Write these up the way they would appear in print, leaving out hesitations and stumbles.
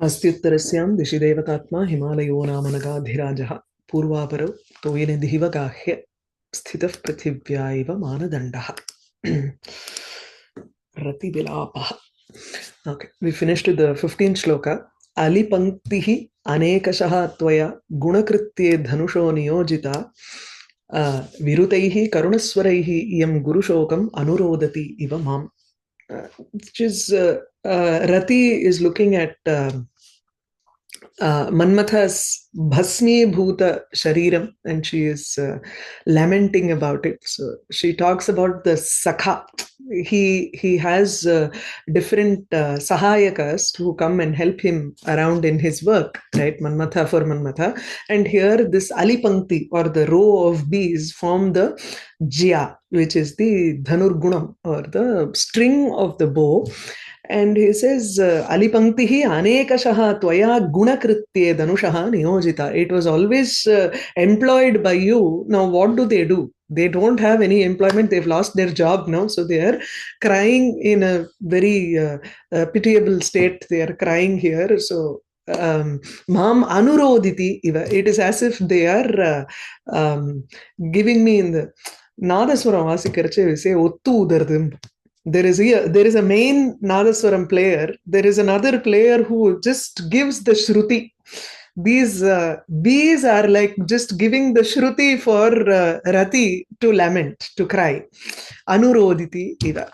अस्त्युत्तरस्यां दिशि देवतात्मा हिमालयो नामनगाधिराजः पूर्वापरौ तोयिनदिहिवगाह्य स्थितः पृथिव्या इव मानदण्डः. Rativilapah. Okay, we finished with the 15th shloka. Alipanktihi anekashaha tvaya gunakritye dhanusho niyojita virutaihi karunaswaraihi iyam gurushokam anurodati iva mam. Which is Rati is looking at Manmatha's bhasmi bhuta shariram, and she is lamenting about it. So she talks about the sakha. He has different sahayakas who come and help him around in his work, right? Manmatha for Manmatha. And here this alipankti or the row of bees form the jya, which is the dhanurgunam or the string of the bow. And he says, Alipanktihi anekashaha tvaya gunakritye danushaha niyojita. It was always employed by you. Now, what do? They don't have any employment. They've lost their job now. So they are crying in a very pitiable state. They are crying here. So, Mam anuroditi iva. It is as if they are giving me in the Nadaswaram Vasikarche, we say, Ottu udardum. There is a main Nadaswaram player. There is another player who just gives the Shruti. These bees are like just giving the Shruti for Rati to lament, to cry. Anuroditi iva.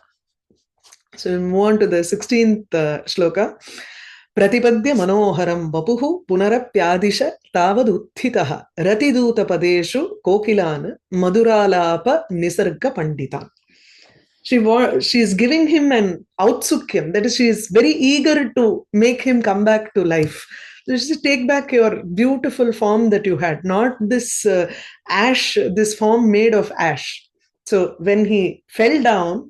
So we move on to the 16th shloka. Pratipadya manoharam vapuhu punarapyadisha tavad uthitaha ratiduta padeshu kokilan maduralapa nisarga pandita. She is giving him an outsukyam. That is, she is very eager to make him come back to life. So she says, take back your beautiful form that you had, not this ash, this form made of ash. So when he fell down,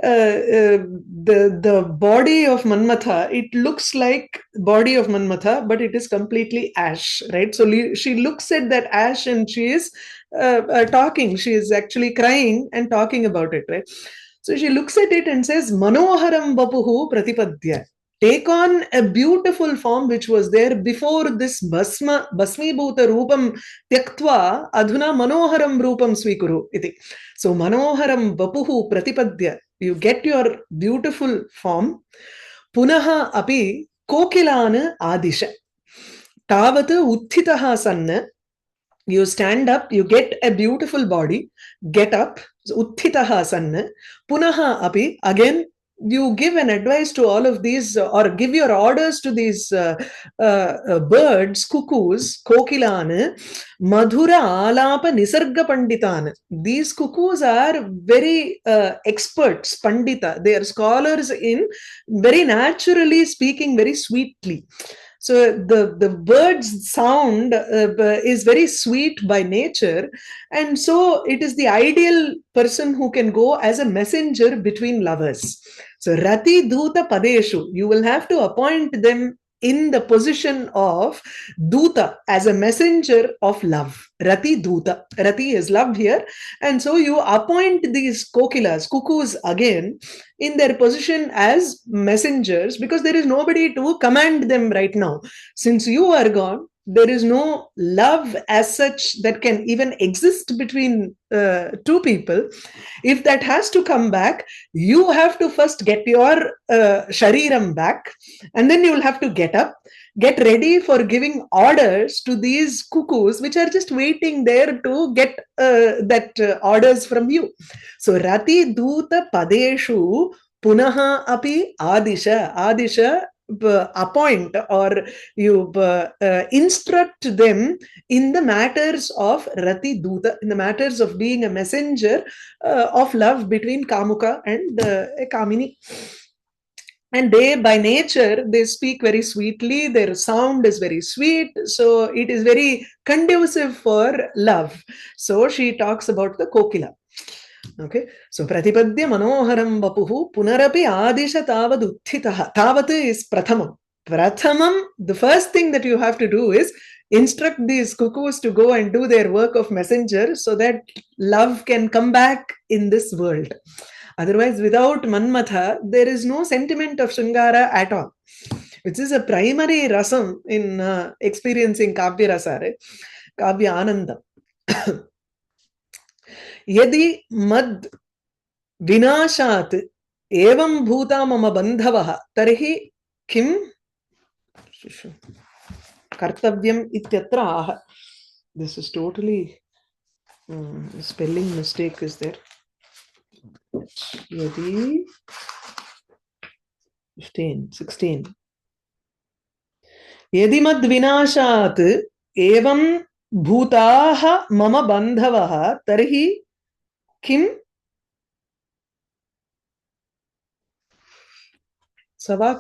the body of Manmatha, it looks like body of Manmatha, but it is completely ash, right? So she looks at that ash and she is talking. She is actually crying and talking about it, right? So she looks at it and says, Manoharam Vapuhu Pratipadya. Take on a beautiful form which was there before this Bhasmi Bhuta Rupam Tyaktva Adhuna Manoharam Rupam Swikuru. Iti. So Manoharam Vapuhu Pratipadya. You get your beautiful form. Punaha api Kokilana Adisha. Tavata Uthitaha Sanna. You stand up, you get a beautiful body, get up, uthitaha sanna, punaha api, again, you give an advice to all of these or give your orders to these birds, cuckoos, kokilana, madhura alapa nisarga panditana. These cuckoos are very experts, pandita. They are scholars in very naturally speaking very sweetly. So the bird's sound is very sweet by nature, and so it is the ideal person who can go as a messenger between lovers. So Rati Duta Padeshu, you will have to appoint them in the position of Duta as a messenger of love. Rati Duta. Rati is love here. And so you appoint these kokilas, cuckoos again, in their position as messengers because there is nobody to command them right now. Since you are gone, there is no love as such that can even exist between two people. If that has to come back, you have to first get your shariram back, and then you will have to get up, get ready for giving orders to these cuckoos, which are just waiting there to get that orders from you. So Rati Duta Padeshu Punaha Api Adisha. Adisha, appoint or you instruct them in the matters of Rati Duta, in the matters of being a messenger of love between Kamuka and Kamini. And they, by nature, they speak very sweetly. Their sound is very sweet. So it is very conducive for love. So she talks about the kokila. Okay, so Pratipadya Manoharam Vapuhu Punarapi Adisha Tavad Uthitaha. Tavat is Prathamam. Prathamam, the first thing that you have to do is instruct these cuckoos to go and do their work of messenger so that love can come back in this world. Otherwise, without Manmatha, there is no sentiment of Shringara at all. which is a primary rasam in experiencing Kavya rasa, right? Kavya ananda. Yadi mad vinashat evam bhuta mama bandhavaha tarhi kim kartavyam ityatra aha. This is totally spelling mistake is there. Yadi 16. Yadi mad vinashat evam bhutaha mama bandhavaha tarhi kim sada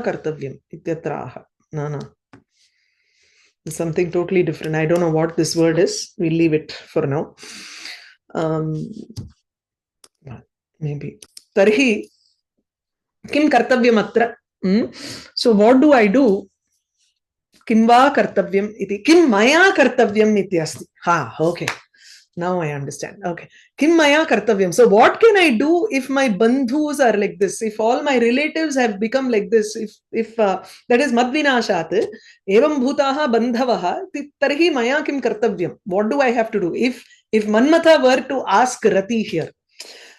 kartavyam ityatraha. No. Something totally different. I don't know what this word is. We'll leave it for now. Maybe. Tarhi kim kartavyam atra. So what do I do? Kim va kartavyam iti. Kim maya kartavyam iti asti. Okay. Now I understand. Okay. Kim maya kartavyam. So what can I do if my bandhus are like this? If all my relatives have become like this? If that is madvinashat, evam bhutaha bandhavaha, tarhi maya kim kartavyam. What do I have to do? If Manmatha were to ask Rati here,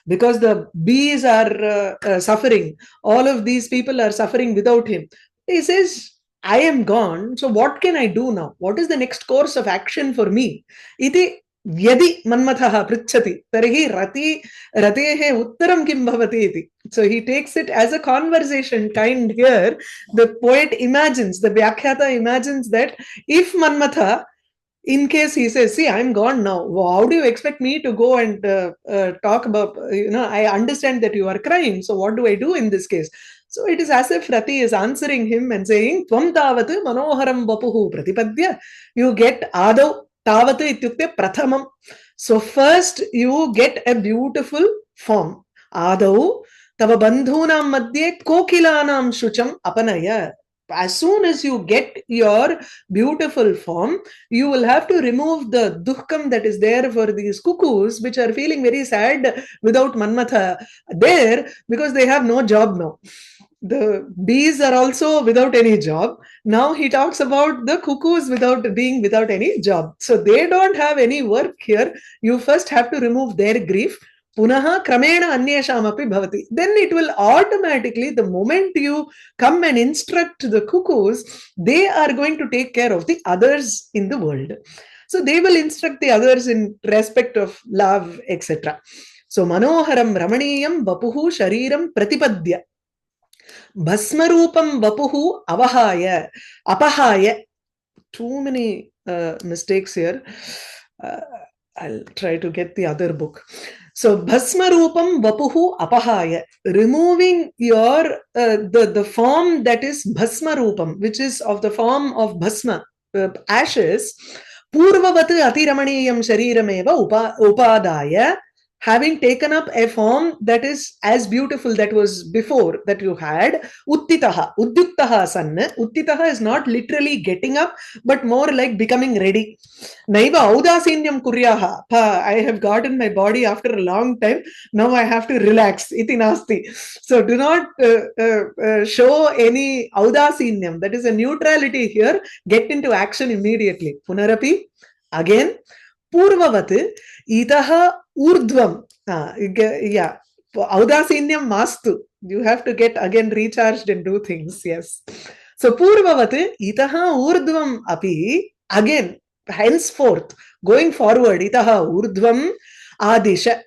because the bees are suffering, all of these people are suffering without him. He says, I am gone. So what can I do now? What is the next course of action for me? Iti Yadi Manmathaha Pritchati Tarhi Ratehe Uttaram Kim Bhavati iti. So he takes it as a conversation kind here. The poet imagines, the Vyakhyata imagines that if Manmatha, in case he says, see, I'm gone now, how do you expect me to go and talk about, I understand that you are crying, so what do I do in this case? So it is as if Rati is answering him and saying, Tvam tavatu manoharam vapuhu pratipadya. You get Adav Tavatu ityukte prathamam. So first you get a beautiful form. Adau tava bandhunam madhye kokilanam shucham apanaya. As soon as you get your beautiful form, you will have to remove the dukkam that is there for these cuckoos, which are feeling very sad without Manmatha there, because they have no job now. The bees are also without any job. Now he talks about the cuckoos being without any job. So they don't have any work here. You first have to remove their grief. Punaha kramena anyeshamapi bhavati. Then it will automatically, the moment you come and instruct the cuckoos, they are going to take care of the others in the world. So they will instruct the others in respect of love, etc. So manoharam ramaniyam vapuhu shariram pratipadya. Bhasmarupam vapuhu avahaya. Apahaya. Too many mistakes here. I'll try to get the other book. So Bhasmarupam vapuhu apahaya. Removing your the form that is Bhasmarupam, which is of the form of Bhasma, ashes. Purvavat atiramaniyam sharirameva upadaya. Having taken up a form that is as beautiful that was before that you had, uttitaha, udyuktaha sanna. Uttitaha is not literally getting up, but more like becoming ready. Naiva audasinyam kuryaha. I have gotten my body after a long time. Now I have to relax. Iti nasti. So do not show any audasinyam. That is a neutrality here. Get into action immediately. Punarapi. Again. Purvavat. Itaha urdhvam. Yeah. Audasinyam mastu. You have to get again recharged and do things. Yes. So Purvavat itaha urdhvam api. Again, henceforth, going forward, itaha urdhvam adisha.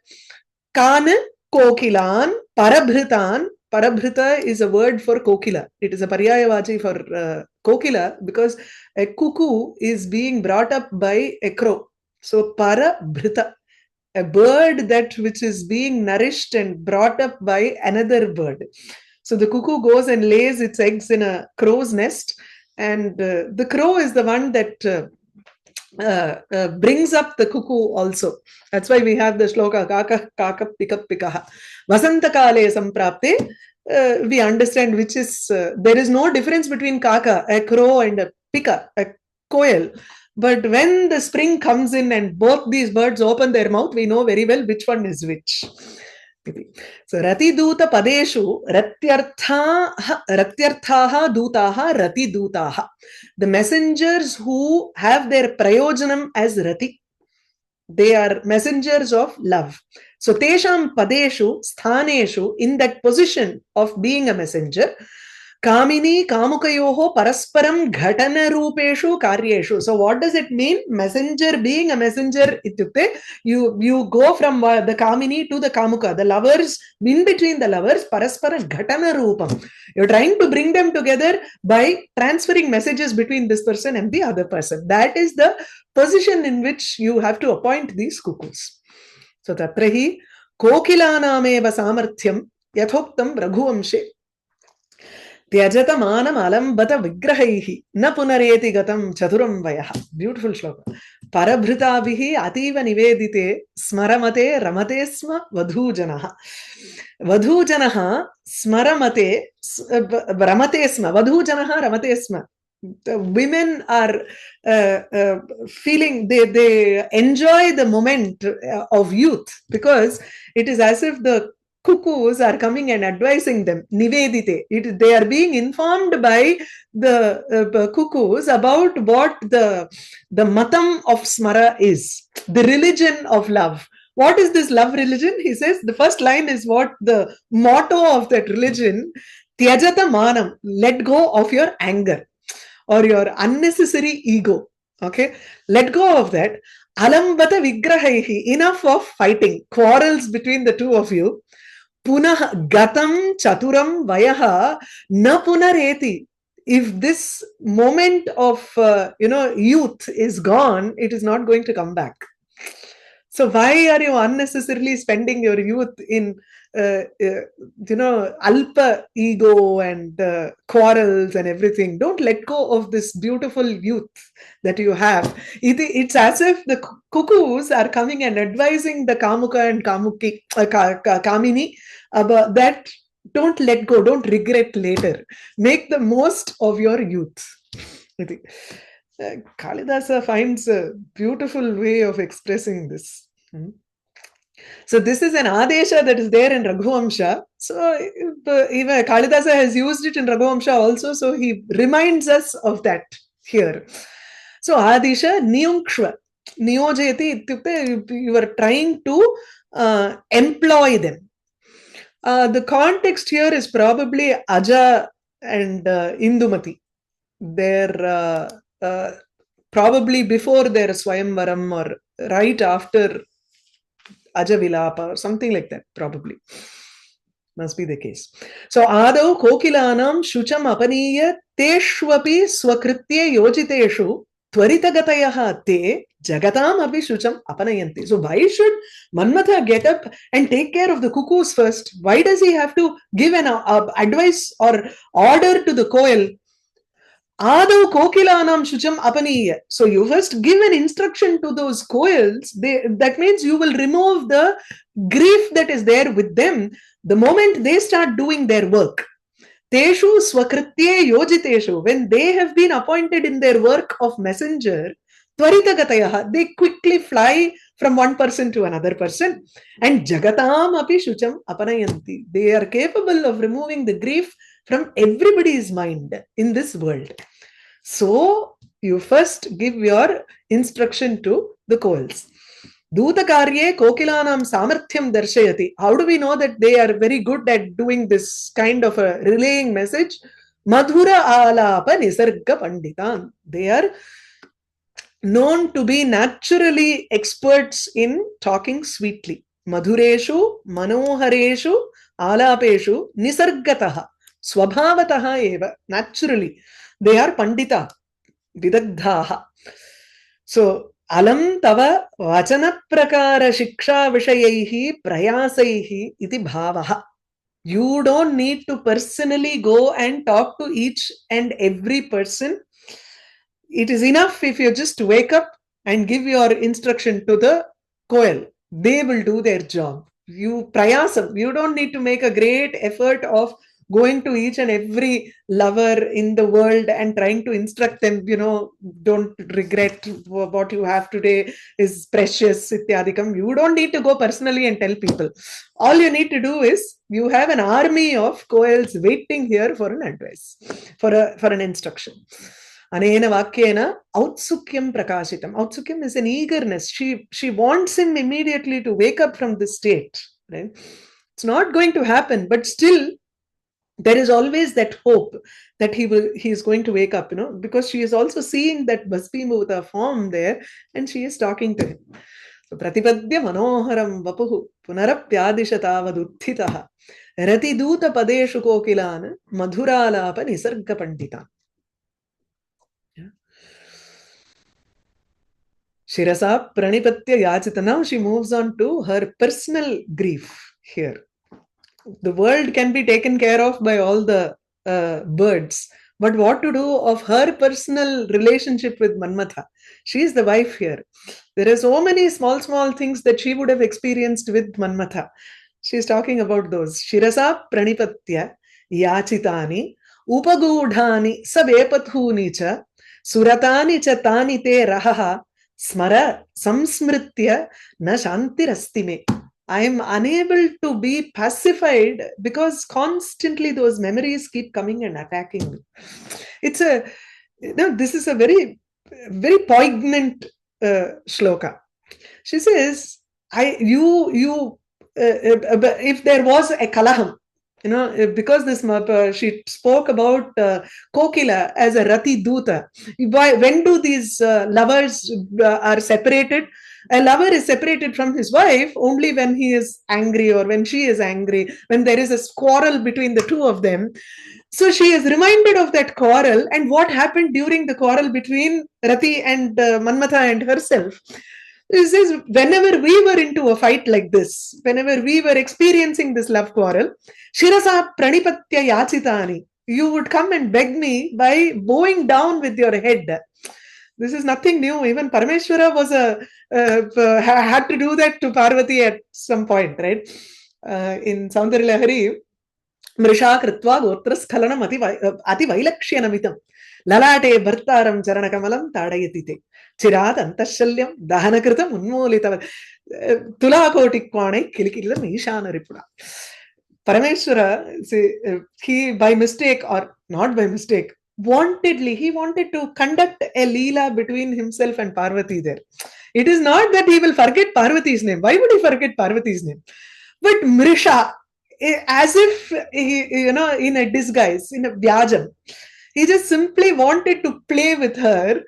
Kan kokilan parabhritan. Parabhrita is a word for kokila. It is a paryayavachi for kokila because a cuckoo is being brought up by a crow. So parabhrita, a bird that which is being nourished and brought up by another bird. So the cuckoo goes and lays its eggs in a crow's nest, and the crow is the one that brings up the cuckoo also. That's why we have the shloka kaka pika pikaha. Vasanta kale samprapte. We understand which is there is no difference between kaka, a crow, and a pika, a koel. But when the spring comes in and both these birds open their mouth, we know very well which one is which. So Rati Duta Padeshu Ratyarthaha Dutaha Rati Dutaha. The messengers who have their prayojanam as Rati, they are messengers of love. So Tesham Padeshu Sthaneshu, in that position of being a messenger, Kamini Kamukayoho Parasparam Ghatana Rupeshu Karyeshu. So what does it mean? Messenger, being a messenger, you go from the Kamini to the Kamuka, the lovers, in between the lovers, Paraspara Ghatana Rupam. You're trying to bring them together by transferring messages between this person and the other person. That is the position in which you have to appoint these cuckoos. So Tatrahi Kokilanameva Samarthyam Yathoktam Raghuvamshe Tyajata manam alambata vigrahaihi na punareti gatam chaturam vayaha. Beautiful shloka. Parabhritabihi ativa nivedite smaramate ramate sma vadhujanaha. Vadhujanaha smaramate ramate sma. Vadhujanaha ramate sma. The women are feeling, they enjoy the moment of youth, because it is as if the cuckoos are coming and advising them. Nivedite. They are being informed by the cuckoos about what the matam of smara is, the religion of love. What is this love religion? He says the first line is what the motto of that religion. Tyajata manam. Let go of your anger or your unnecessary ego. Okay, let go of that. Alambata vigrahaihi. Enough of fighting, quarrels between the two of you. Punah gatam chaturam vayaha na punareti. If this moment of youth is gone, it is not going to come back. So why are you unnecessarily spending your youth in alpa ego and quarrels and everything? Don't let go of this beautiful youth that you have. It's as if the cuckoos are coming and advising the Kamuka and Kamuki, Kamini about that. Don't let go. Don't regret later. Make the most of your youth. Kālidāsa finds a beautiful way of expressing this. So this is an adesha that is there in Raghuvamsha. So even Kālidāsa has used it in Raghuvamsha also. So he reminds us of that here. So adesha niyunkshva. Niyojeti, you are trying to employ them. The context here is probably Aja and Indumati. They're probably before their Swayamvaram or right after Aja Vilapa or something like that, probably. Must be the case. So, Adau Kokilanam Shucham Apaniya Teshwapi Swakritye Yojiteshu Tvaritagatayaha Te Jagatam Api Shucham Apanayanti. So, why should Manmatha get up and take care of the cuckoos first? Why does he have to give an advice or order to the koel? Adau Kokilanam Shucham Apaniya. So you first give an instruction to those koels. That means you will remove the grief that is there with them the moment they start doing their work. Teshu Swakritye Yojiteshu. When they have been appointed in their work of messenger, Tvaritagatayaha, they quickly fly from one person to another person. And Jagatam Api Shucham Apanayanti. They are capable of removing the grief from everybody's mind in this world. So you first give your instruction to the koels. Duta karye kokilanam samarthyam darshayati. How do we know that they are very good at doing this kind of a relaying message? Madhura alapa nisarga panditan. They are known to be naturally experts in talking sweetly. Madhureshu, manohareshu, alapeshu, nisargataha. Swabhavataha eva, naturally. They are pandita, vidagdhaha. So, alam tava vachana prakara shiksha vishayaihi prayasaihi iti bhavaha. You don't need to personally go and talk to each and every person. It is enough if you just wake up and give your instruction to the koel. They will do their job. You prayasam. You don't need to make a great effort of going to each and every lover in the world and trying to instruct them, don't regret what you have today is precious, ityadikam. You don't need to go personally and tell people. All you need to do is you have an army of coels waiting here for an advice, for an instruction. Anena vakyena outsukyam prakashitam. Outsukyam is an eagerness. She wants him immediately to wake up from this state. Right? It's not going to happen, but still there is always that hope that he is going to wake up, because she is also seeing that Bhaspimabhuta form there, and she is talking to him. So Pratipadya Manoharam Vapuhu Punarapyadishatavaduttitaha Rati Duta Padeshu Kokilan Madhuralapa Nisarga Pandita. Shirasa Pranipatya Yachita. Now she moves on to her personal grief here. The world can be taken care of by all the birds, but what to do of her personal relationship with Manmatha? She is the wife here. There are so many small things that she would have experienced with Manmatha. She is talking about those. Shirasa Pranipatya Yachitani Upagudhani Savepathuni cha Suratani cha tani te rahaha Smara Samsmritya na Shantirastime. I am unable to be pacified because constantly those memories keep coming and attacking me. This is a very, very poignant shloka. She says, if there was a kalaham, because she spoke about Kokila as a Rati Duta. When do these lovers are separated? A lover is separated from his wife only when he is angry or when she is angry, when there is a quarrel between the two of them. So she is reminded of that quarrel and what happened during the quarrel between Rati and Manmatha and herself. This is whenever we were into a fight like this, whenever we were experiencing this love quarrel, Shirasa Pranipatya Yachitani, you would come and beg me by bowing down with your head. This is nothing new. Even Parameshwara had to do that to Parvati at some point, right? In Saundarya Lahari, Mrisha Kritva Gotras Khalanam Ati Visalakshi Lalate Bhartaram Charanakamalam Tadayatite Chirat Antashalyam Dahanakritam Unmolita Tula Kotikwane Kilikilam Ishana Ripura. Parameshwara, he by mistake or not by mistake, he wanted to conduct a leela between himself and Parvati there. It is not that he will forget Parvati's name. Why would he forget Parvati's name? But Mrisha, as if he, in a disguise, in a vyajam, he just simply wanted to play with her,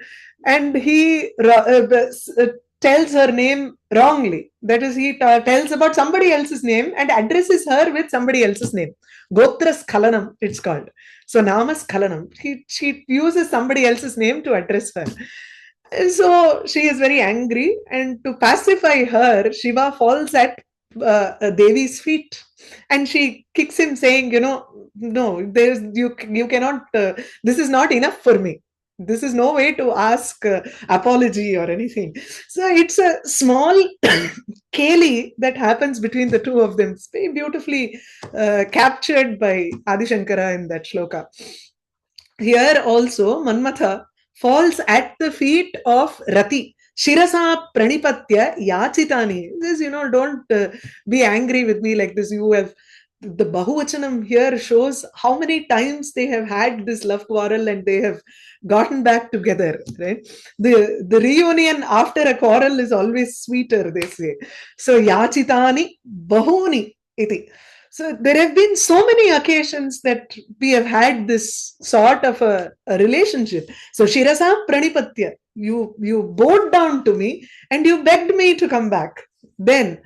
and he tells her name wrongly. That is, he tells about somebody else's name and addresses her with somebody else's name. Gotras Khalanam, it's called. So Namas Khalanam. She uses somebody else's name to address her. So she is very angry, and to pacify her, Shiva falls at Devi's feet, and she kicks him, saying, no, you cannot. This is not enough for me. This is no way to ask apology or anything. So it's a small keli that happens between the two of them. It's very beautifully captured by Adi Shankara in that shloka. Here also, Manmatha falls at the feet of Rati. Shirasa Pranipatya Yachitani. This, don't be angry with me like this. You have. The Bahuvachanam here shows how many times they have had this love quarrel and they have gotten back together, right? The reunion after a quarrel is always sweeter, they say. So Yachitani Bahuni iti. So there have been so many occasions that we have had this sort of a relationship. So Shirasa Pranipatya, you bowed down to me and you begged me to come back. Then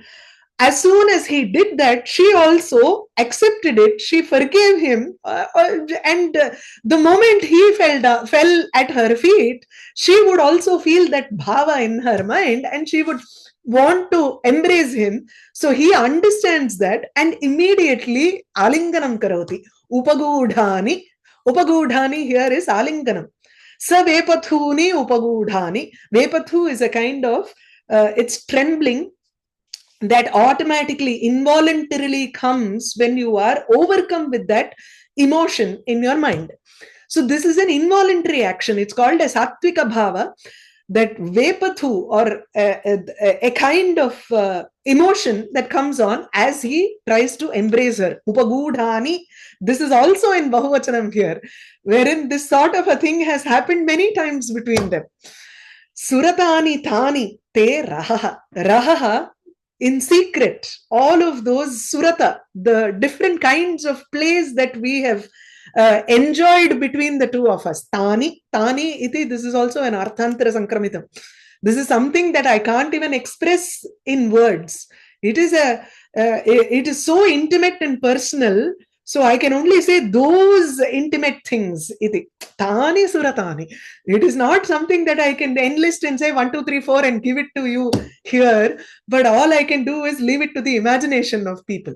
as soon as he did that, she also accepted it. She forgave him. And the moment he fell at her feet, she would also feel that bhava in her mind and she would want to embrace him. So he understands that and immediately alinganam karoti. Upagudhani. Upagudhani here is alinganam. Sa vepathuni upagudhani. Vepathu is a kind of, it's trembling that automatically, involuntarily comes when you are overcome with that emotion in your mind. So this is an involuntary action. It's called a sattvika bhava, that vepathu, or a kind of emotion that comes on as he tries to embrace her. Upagudhani. This is also in Bahuvachanam here, wherein this sort of a thing has happened many times between them. Suratani thani te rahaha. Rahaha, in secret, all of those surata, the different kinds of plays that we have enjoyed between the two of us. Tani iti, this is also an arthantara sankramitam. This is something that I can't even express in words. It is so intimate and personal. So I can only say those intimate things. Iti. Tani suratani. It is not something that I can enlist and say 1, 2, 3, 4 and give it to you here. But all I can do is leave it to the imagination of people.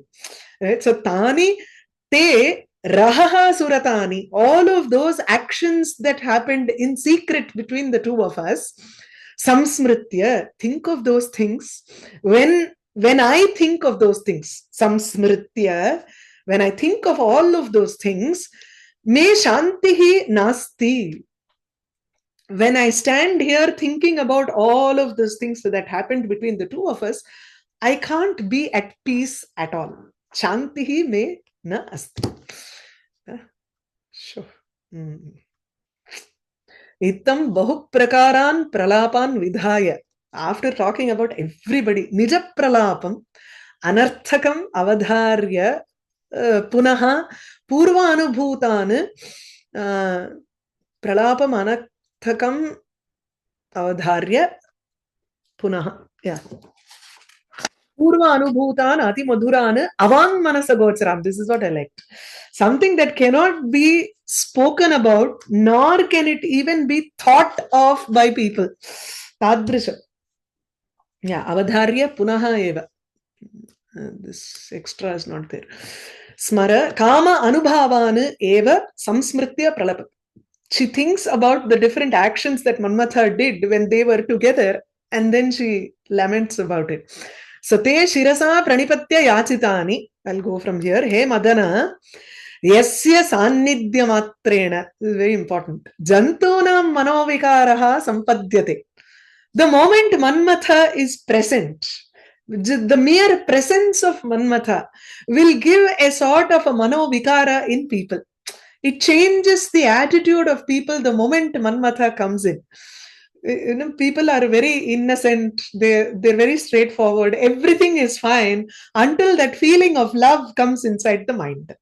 Right? So tani te rahaha suratani. All of those actions that happened in secret between the two of us. Samsmritya. Think of those things. When I think of those things, samsmritya, when I think of all of those things, me shantihi nasti. When I stand here thinking about all of those things that happened between the two of us, I can't be at peace at all. Shantihi me na asti. Sure. Itam bahu prakaran pralapan vidhaya. After talking about everybody, nija pralapam, anarthakam avadharya, punaha purva anubhutan pralapam anarthakam avadharya punaha. Yeah. Purva anubhutan ati madhuran avang manasagocharam. This is what I liked. Something that cannot be spoken about, nor can it even be thought of by people. Tadrisha. Yeah, avadharya punaha eva. This extra is not there. Smara kama anubhavan eva samsmritya pralapa. She thinks about the different actions that Manmatha did when they were together, and then she laments about it. Sate shirasa pranipatya yachitani. I'll go from here. He Madana, yasya sannidhyamatrena. This is very important. Jantunam manovikaraha sampadyate. The moment Manmatha is present, the mere presence of Manmatha will give a sort of a manovikara in people. It changes the attitude of people the moment Manmatha comes in. You know, people are very innocent, they're very straightforward, everything is fine until that feeling of love comes inside the mind.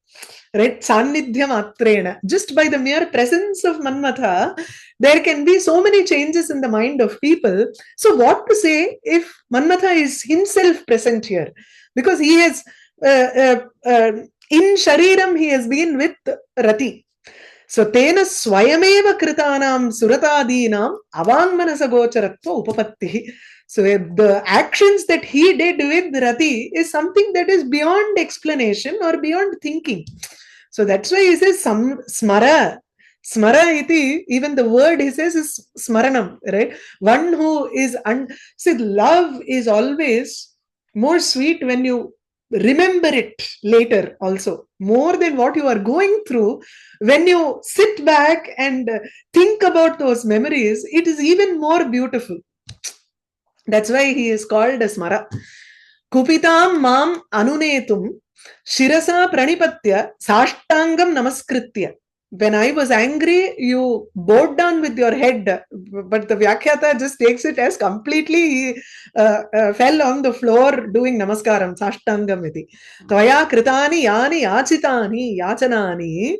Right? Sannidhyam atrena. Just by the mere presence of Manmatha, there can be so many changes in the mind of people. So what to say if Manmatha is himself present here? Because he has, in Shariram, he has been with Rati. So tena swayameva kritanam suratadinam avangmanasagocharatva upapattihi. So the actions that he did with Rati is something that is beyond explanation or beyond thinking. So that's why he says smara. Smara iti, even the word he says is smaranam, right? One who is, see, love is always more sweet when you remember it later also, more than what you are going through. When you sit back and think about those memories, it is even more beautiful. That's why he is called as Smara. Kupitam mam anunetum shirasa pranipatya sashtangam namaskritya. When I was angry, you bowed down with your head, but the Vyakhyata just takes it as completely he fell on the floor doing namaskaram, sashtangam iti. Tvaya kritani yani yachitani yachanani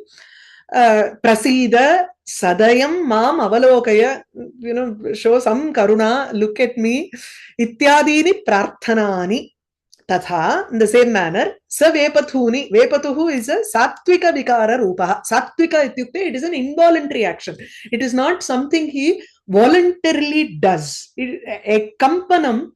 prasida sadayam mam avalokaya, you know, show some karuna, look at me, ityadini prarthanani. Tatha, in the same manner, sa vepathuni. Vepatuhu is a sattvika vikara rupaha. Sattvika ityukte, it is an involuntary action. It is not something he voluntarily does. A kampanam,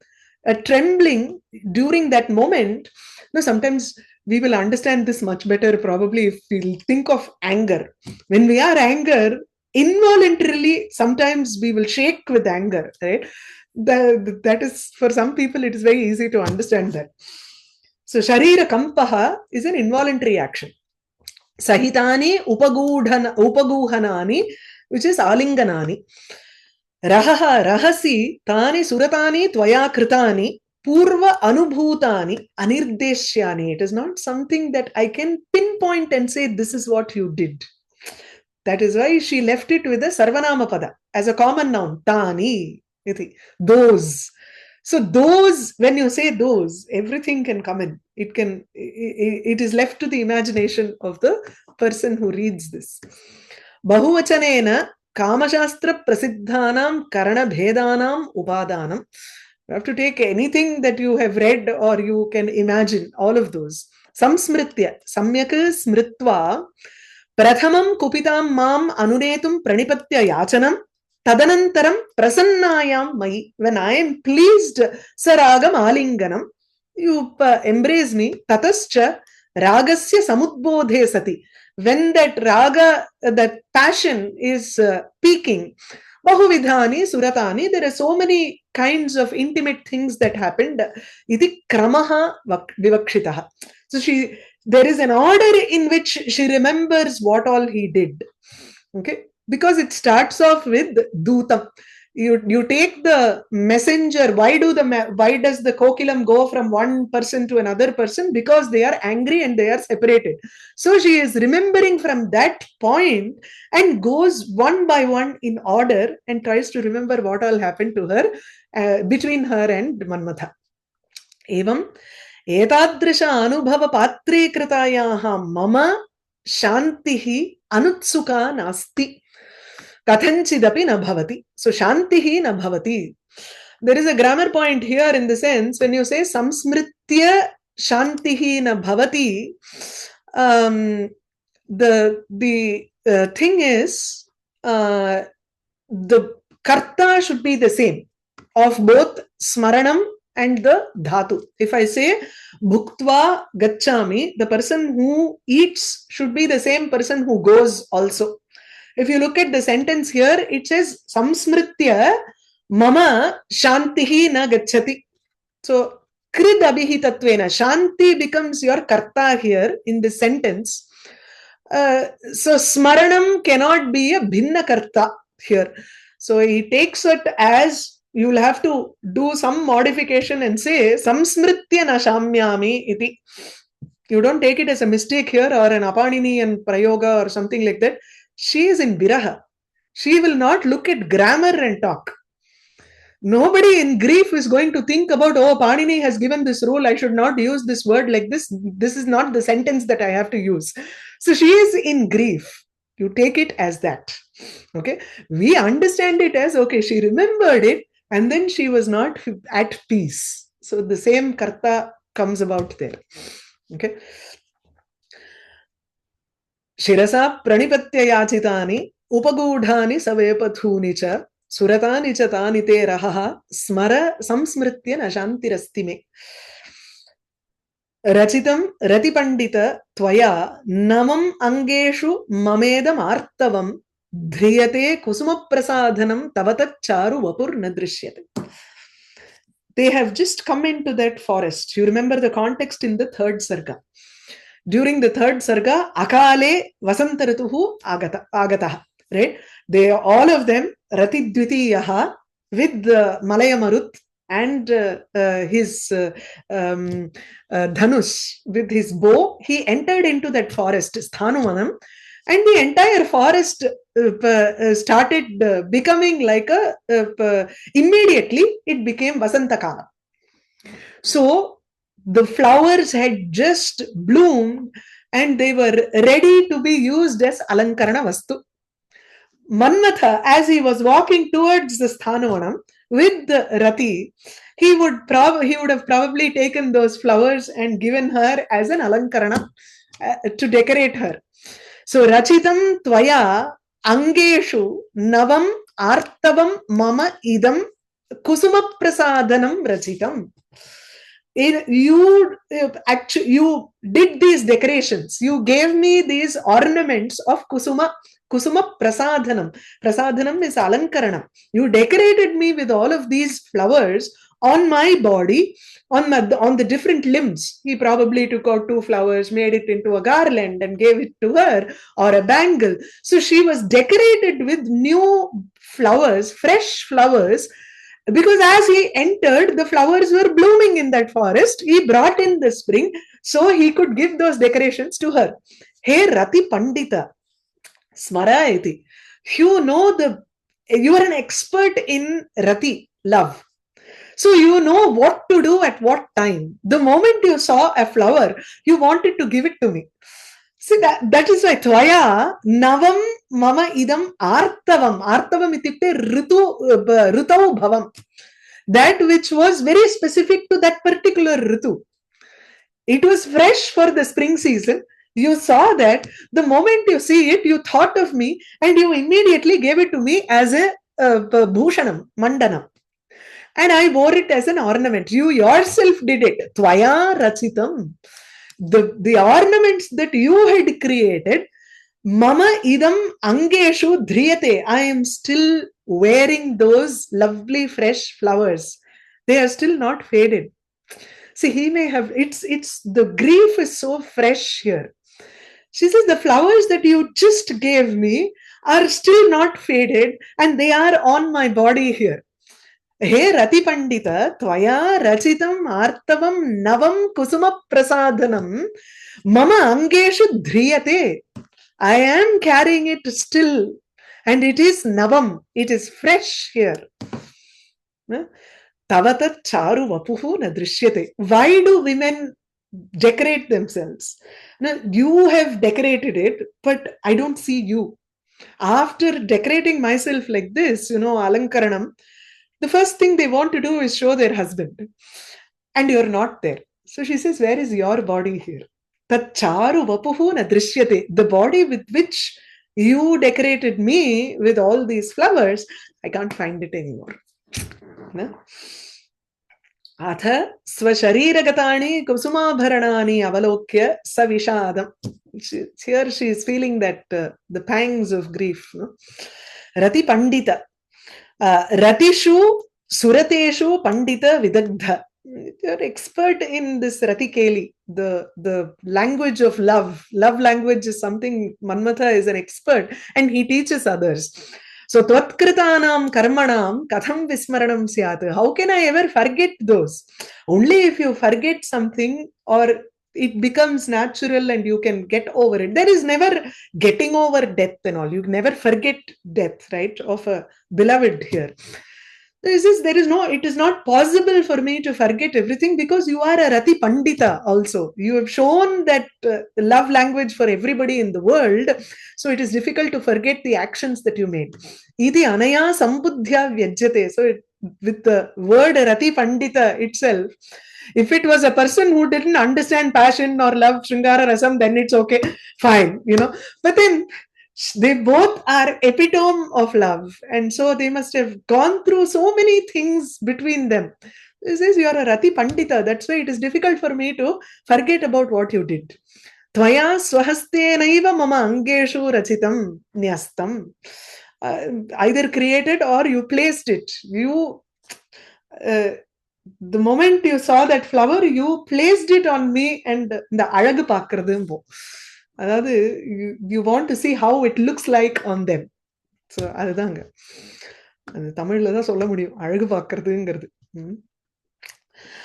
a trembling during that moment. Now, sometimes we will understand this much better probably if we'll think of anger. When we are angry, involuntarily, sometimes we will shake with anger, right? That is, for some people, it is very easy to understand that. So, Sharira Kampaha is an involuntary action. Sahitani upaguhanani, which is alinganani. Rahaha rahasi tani suratani tvaya kritani purva anubhutani anirdeshyani. It is not something that I can pinpoint and say this is what you did. That is why she left it with a sarvanama pada as a common noun. Tani, those. So those, when you say those, everything can come in. It is left to the imagination of the person who reads this. Bahuvachanena Kamashastra prasiddhanam karana bhedanam upadanam. You have to take anything that you have read or you can imagine, all of those. Samsmritya, samyak smritva, prathamam kupitam mam anunetum pranipatya yachanam, tadanantaram prasannayam mai. When I am pleased, saragam alinganam, you embrace me, tatascha ragasya samudbodhe sati. When that raga, that passion is peaking, bahuvidhani suratani, there are so many kinds of intimate things that happened. Iti kramaha vivakshitaha. So there is an order in which she remembers what all he did. Okay, because it starts off with dutam. You take the messenger. Why does the kokilam go from one person to another person? Because they are angry and they are separated. So she is remembering from that point and goes one by one in order and tries to remember what all happened to her between her and Manmatha. Evam etadrisha anubhava patrikritaayaha mama shantihi anutsuka nasti. Kathanchidapi na bhavati. So shantihi na bhavati. There is a grammar point here in the sense when you say samsmritya shantihi na bhavati. The thing is the karta should be the same of both smaranam and the dhatu. If I say bhuktva gacchami, the person who eats should be the same person who goes also. If you look at the sentence here, it says samsmritya mama shantihi na gacchati. So krid abhihitatvena, shanti becomes your karta here in this sentence. So smaranam cannot be a bhinna karta here. So he takes it as you will have to do some modification and say samsmritya na shamyami iti. You don't take it as a mistake here or an apanini and prayoga or something like that. She is in viraha. She will not look at grammar and talk. Nobody in grief is going to think about, oh, Panini has given this rule, I should not use this word like this. This is not the sentence that I have to use. So she is in grief. You take it as that. Okay. We understand it as, okay, she remembered it and then she was not at peace. So the same karta comes about there. Okay. Shirasa pranipatya yachitani upagudhani savepathuni cha suratani cha tani te rahaha smara samsmritya nashantirasti me. Rachitam ratipandita tvaya namam angeshu mamedam artavam dhriyate kusuma prasadhanam tavatat charu vapur nadrishyate. They have just come into that forest. You remember the context in the third sarga. During the third sarga, akale vasantaratuhu agataha, right? They all of them, ratidvitiyaha, with Malaya Marut and his dhanush, with his bow, he entered into that forest, Sthanuvanam, and the entire forest started becoming like immediately it became Vasantakala. So the flowers had just bloomed and they were ready to be used as alankarana vastu. Manmatha, as he was walking towards the Sthanuvanam with the Rati, he would have probably taken those flowers and given her as an alankarana to decorate her. So Rachitam Tvaya Angeshu Navam Artavam Mama Idam Kusuma Prasadanam Rachitam. You did these decorations. You gave me these ornaments of Kusuma Prasadhanam. Prasadhanam is Alankaranam. You decorated me with all of these flowers on my body, on the different limbs. He probably took out 2 flowers, made it into a garland and gave it to her, or a bangle. So she was decorated with new flowers, fresh flowers, because as he entered, the flowers were blooming in that forest. He brought in the spring, so he could give those decorations to her. Hey Rati Pandita, Smara iti. You are an expert in Rati, love. So you know what to do at what time. The moment you saw a flower, you wanted to give it to me. See, that is why Tvaya Navam Mama Idam Artavam. Artavam ityukte Ritau Bhavam. That which was very specific to that particular Ritu. It was fresh for the spring season. You saw that. The moment you see it, you thought of me and you immediately gave it to me as a Bhushanam, Mandanam. And I wore it as an ornament. You yourself did it. Tvaya Rachitam. The ornaments that you had created, Mama Idam Angeshu Dhriyate. I am still wearing those lovely fresh flowers. They are still not faded. See, he may have, it's the grief is so fresh here. She says, the flowers that you just gave me are still not faded and they are on my body here. Hey Rati Pandita, Tvaya Rachitam Artavam Navam Kusuma Prasadanam Mama Angeshu Dhriyate. I am carrying it still and it is Navam. It is fresh here. Tavata Charu Vapuhu Nadrishyate. Why do women decorate themselves? Now, you have decorated it, but I don't see you. After decorating myself like this, Alankaranam, the first thing they want to do is show their husband. And you're not there. So she says, where is your body here? Tat charu vapuhu na drishyate. The body with which you decorated me with all these flowers, I can't find it anymore. No? Atha swashariragataani kusumabharanani avalokya savishadam. Here she is feeling that the pangs of grief. No? Rati Pandita. Ratishu Surateshu Pandita Vidagdha. You're expert in this Rati Keli, the language of love. Love language is something Manmatha is an expert and he teaches others. So Tvatkritanam Karmanam Katham Vismaranam Syat. How can I ever forget those? Only if you forget something or it becomes natural and you can get over it. There is never getting over death and all. You never forget death, right? Of a beloved here. It is not possible for me to forget everything because you are a Rati Pandita also. You have shown that love language for everybody in the world. So it is difficult to forget the actions that you made. Idi anaya sambuddhya vyajyate. So with the word Rati Pandita itself, if it was a person who didn't understand passion or love, Shringara Rasam, then it's okay, fine, But then they both are epitome of love. And so they must have gone through so many things between them. This is, you are a Rati Pandita. That's why it is difficult for me to forget about what you did. Tvaya swahastenaiva mama angeshu rachitam nyastam. Either created or you placed it. The moment you saw that flower, you placed it on me and the alagu paakradhu. You want to see how it looks like on them. So adanga. Tamil la solla mudiyum alagu paakradhuங்கிறது.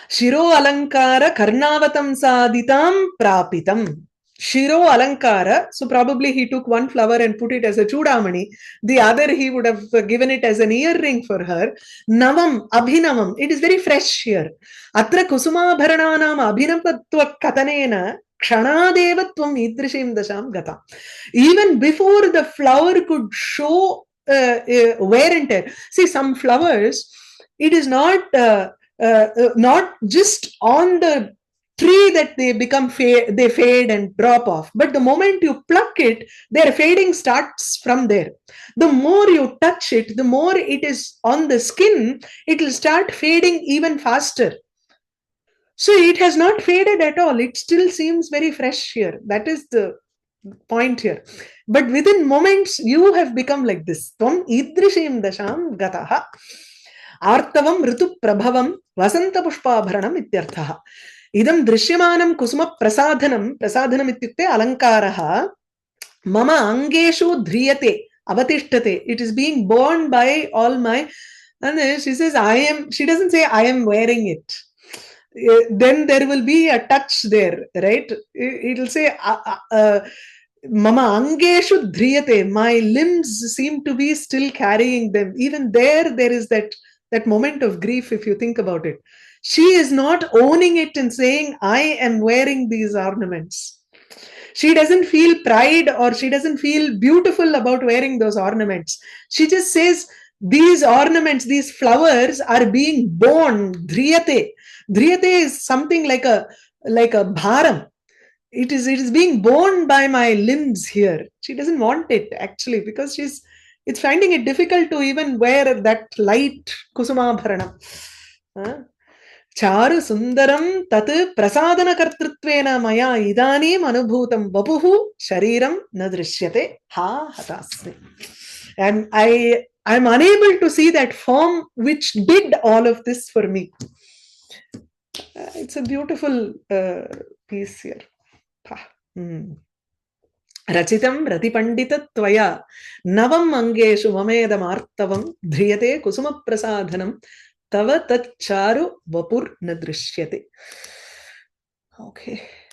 Shiro alankara karnavatam saditam prapitam. Shiro Alankara, so probably he took one flower and put it as a chudamani. The other he would have given it as an earring for her. Navam, Abhinavam, it is very fresh here. Atra Kusuma Bharananam Abhinapatva Katanena Kshanadevatuam Idrishim Dasham Gata. Even before the flower could show wear and tear. See, some flowers, it is not just on the tree that they they fade and drop off. But the moment you pluck it, their fading starts from there. The more you touch it, the more it is on the skin, it will start fading even faster. So it has not faded at all. It still seems very fresh here. That is the point here. But within moments, you have become like this. Tvam idrishim dasham gataha. Artavam ritu prabhavam vasanta pushpabharanam ityarthaha. Idam drishyamaanam kusuma prasadhanam, prasadhanam ityukte alankaraha, mama angeshu dhriyate, avatishtate. It is being borne by all my, and then she says, she doesn't say I am wearing it. Then there will be a touch there, right? It will say, mama angeshu dhriyate, my limbs seem to be still carrying them. Even there is that moment of grief, if you think about it. She is not owning it and saying, I am wearing these ornaments. She doesn't feel pride or she doesn't feel beautiful about wearing those ornaments. She just says, these ornaments, these flowers are being born. Dhriyate. Dhriyate is something like a bharam. It is being borne by my limbs here. She doesn't want it actually, because it's finding it difficult to even wear that light kusumabharanam. Charu sundaram tat prasadana kartritvena maya idanim anubhutam vapuhu shariram na drishyate ha hatasmi. And I'm unable to see that form which did all of this for me. It's a beautiful piece here. Rachitam ratipandita tvaya navam angeshu mamedam artavam dhriyate kusuma prasadhanam tava tat charu vapur na drishyate. Okay.